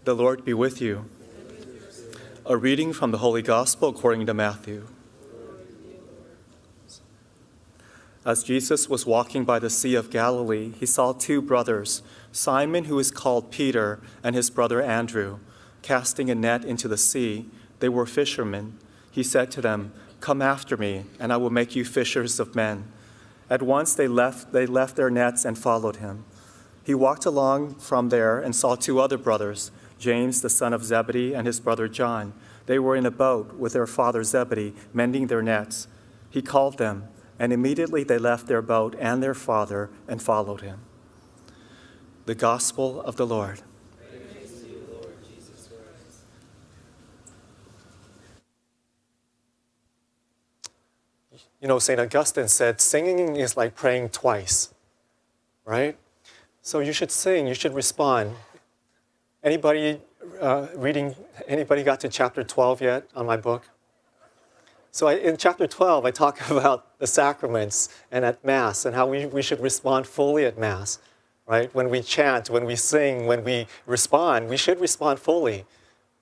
The Lord be with you. A reading from the Holy Gospel according to Matthew. As Jesus was walking by the Sea of Galilee, he saw two brothers, Simon, who is called Peter, and his brother Andrew, casting a net into the sea. They were fishermen. He said to them, "Come after me, and I will make you fishers of men." At once they left their nets and followed him. He walked along from there and saw two other brothers, James, the son of Zebedee, and his brother John. They were in a boat with their father Zebedee, mending their nets. He called them, and immediately they left their boat and their father and followed him. The Gospel of the Lord. Praise to you, Lord Jesus Christ. You know, St. Augustine said, singing is like praying twice, right? So you should sing, you should respond. Anybody anybody got to chapter 12 yet on my book? So in chapter 12, I talk about the sacraments and at Mass and how we should respond fully at Mass, right? When we chant, when we sing, when we respond, we should respond fully,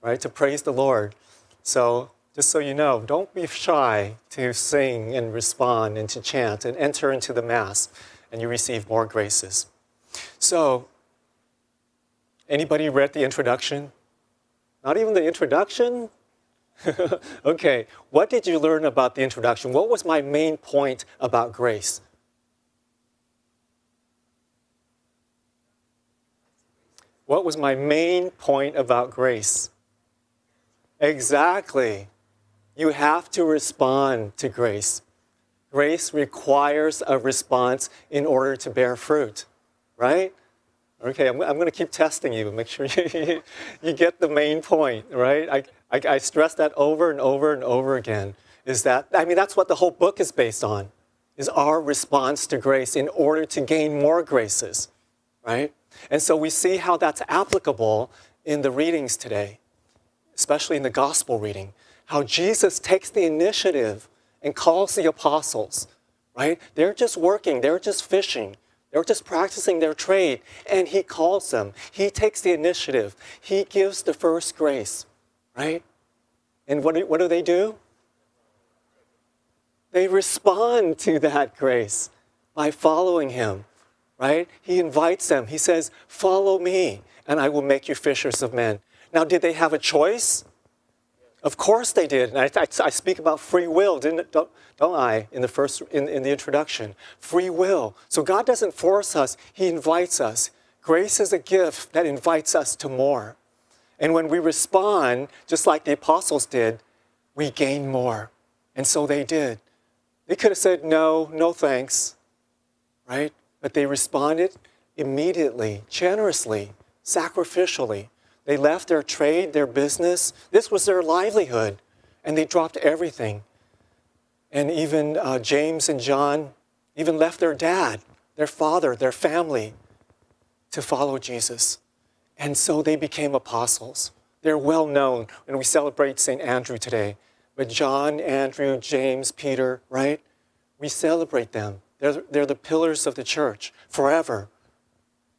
right? To praise the Lord. So just so you know, don't be shy to sing and respond and to chant and enter into the Mass, and you receive more graces. So, anybody read the introduction? Not even the introduction? Okay, what did you learn about the introduction? What was my main point about grace? What was my main point about grace? Exactly. You have to respond to grace. Grace requires a response in order to bear fruit, right? Okay, I'm going to keep testing you. Make sure you get the main point, right? I stress that over and over and over again. That's what the whole book is based on, is our response to grace in order to gain more graces, right? And so we see how that's applicable in the readings today, especially in the gospel reading, how Jesus takes the initiative and calls the apostles, right? They're just working, they're just fishing, they're just practicing their trade, and he calls them. He takes the initiative. He gives the first grace, right? And what do they do? They respond to that grace by following him, right? He invites them. He says, "Follow me, and I will make you fishers of men." Now, did they have a choice? Of course they did. And I speak about free will, don't I, in the introduction? Free will. So God doesn't force us, he invites us. Grace is a gift that invites us to more. And when we respond, just like the apostles did, we gain more. And so they did. They could have said, no thanks, right? But they responded immediately, generously, sacrificially. They left their trade, their business. This was their livelihood. And they dropped everything. And even James and John even left their dad, their father, their family to follow Jesus. And so they became apostles. They're well known. And we celebrate St. Andrew today. But John, Andrew, James, Peter, right? We celebrate them. They're the pillars of the church forever.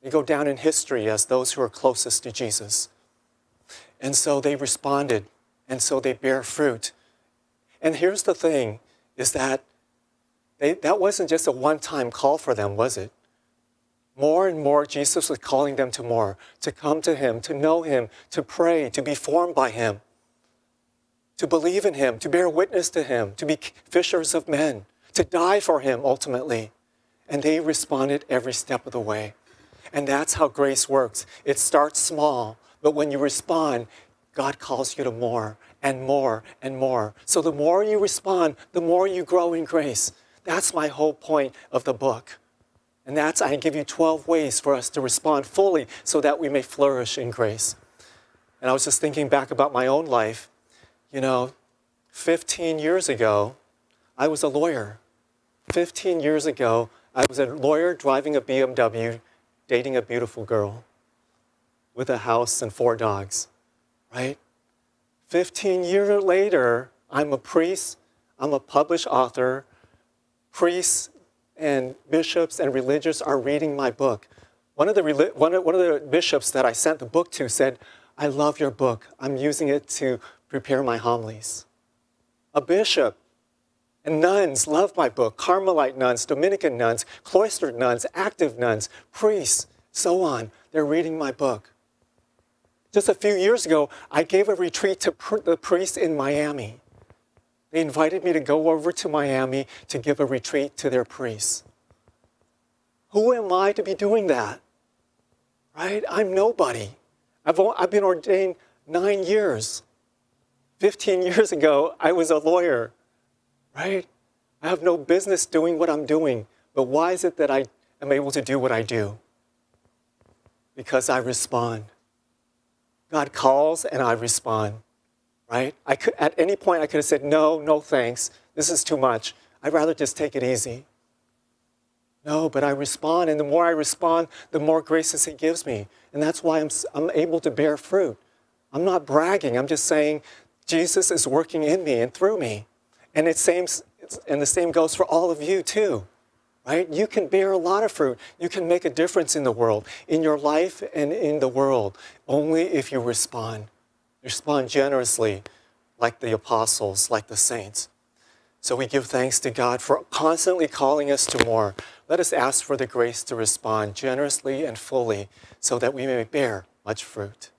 They go down in history as those who are closest to Jesus. And so they responded, and so they bear fruit. And here's the thing, is that that wasn't just a one-time call for them, was it? More and more, Jesus was calling them to more, to come to him, to know him, to pray, to be formed by him, to believe in him, to bear witness to him, to be fishers of men, to die for him ultimately. And they responded every step of the way. And that's how grace works. It starts small, but when you respond, God calls you to more and more and more. So the more you respond, the more you grow in grace. That's my whole point of the book. And I give you 12 ways for us to respond fully so that we may flourish in grace. And I was just thinking back about my own life. 15 years ago, I was a lawyer. 15 years ago, I was a lawyer driving a BMW, dating a beautiful girl with a house and 4 dogs, right? 15 years later, I'm a priest, I'm a published author. Priests and bishops and religious are reading my book. One of the bishops that I sent the book to said, I love your book. I'm using it to prepare my homilies. A bishop and nuns love my book. Carmelite nuns, Dominican nuns, cloistered nuns, active nuns, priests, so on. They're reading my book. Just a few years ago, I gave a retreat to the priests in Miami. They invited me to go over to Miami to give a retreat to their priests. Who am I to be doing that? Right? I'm nobody. I've been ordained 9 years. 15 years ago, I was a lawyer. Right? I have no business doing what I'm doing. But why is it that I am able to do what I do? Because I respond. God calls and I respond. Right? At any point, I could have said, no thanks. This is too much. I'd rather just take it easy. No, but I respond, and the more I respond, the more graces He gives me. And that's why I'm able to bear fruit. I'm not bragging. I'm just saying Jesus is working in me and through me. And the same goes for all of you too. Right? You can bear a lot of fruit. You can make a difference in the world, in your life and in the world, only if you respond. Respond generously, like the apostles, like the saints. So we give thanks to God for constantly calling us to more. Let us ask for the grace to respond generously and fully so that we may bear much fruit.